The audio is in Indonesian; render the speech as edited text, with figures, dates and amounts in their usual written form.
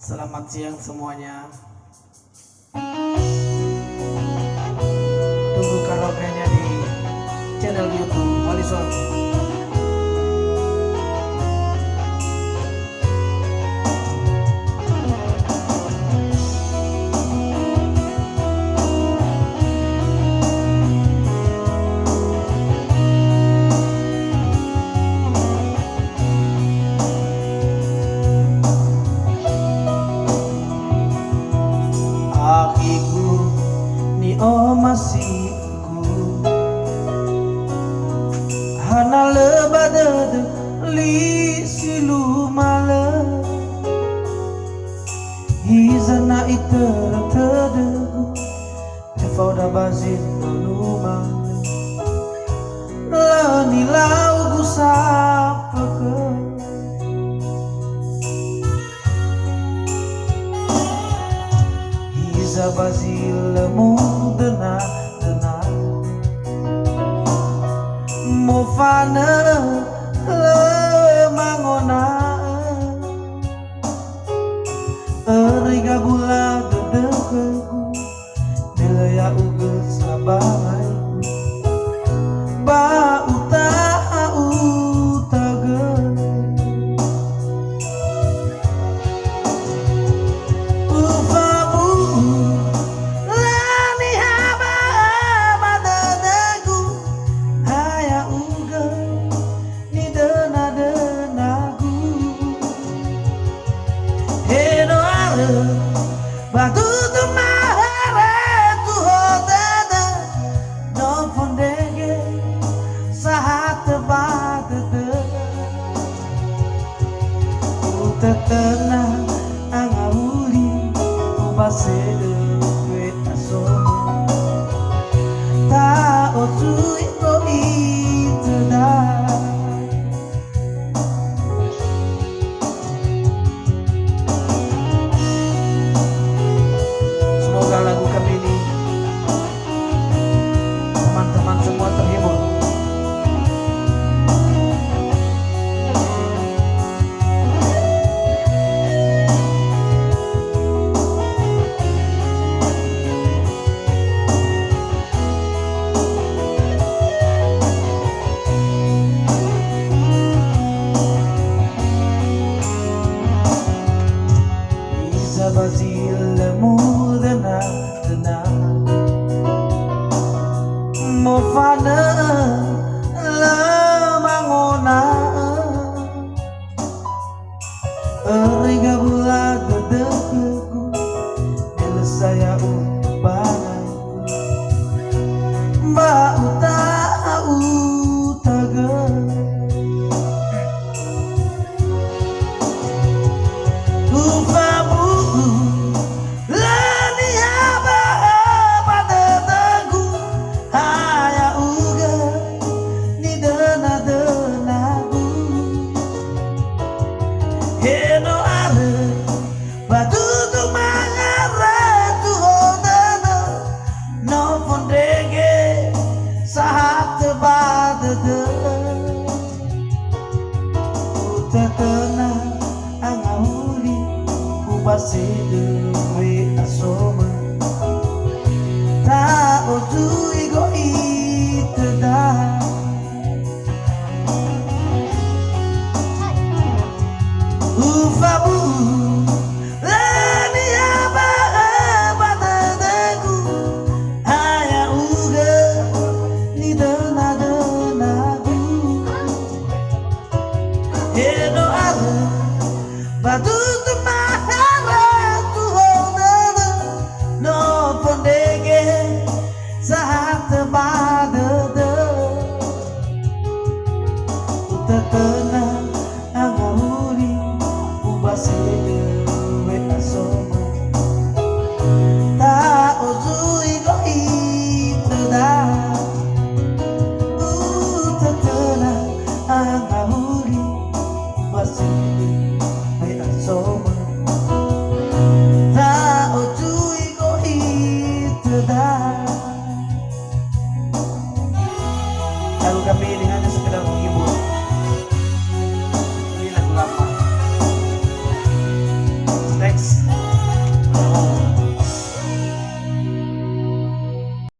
Selamat siang semuanya. Tunggu karaoke-nya di channel YouTube Horizon. Akiku ni omasiku hana lebadad li silumala hizana itertadegu tefauda bazin luma lani lau gusapaka Bazil mudana dana mofana mangona eriga bula dedeku delaya uge sabai ba uta utaga batu tu mahara tu hodada no fondege sahat badada utatana angauli ubasede we asomo ta otu iko itada. Lagu kami ini teman-teman semua terhibur. Bisa bazil mudana mofana lamangona eriga bula dedeku ele saya ubangan ba uta utaga ufabu batu tu mangara tu hodana no fondege sahat badada utatana angauli ubasede we asoma ta otu igo itada ufabu batu tu mahara tu hodana no fondege sahat badada utatana angauli ubasede we asoma ta ozui go itada utatana angauli ubasede soma ta ojui go itada. Lagu kami ini hanya sekedar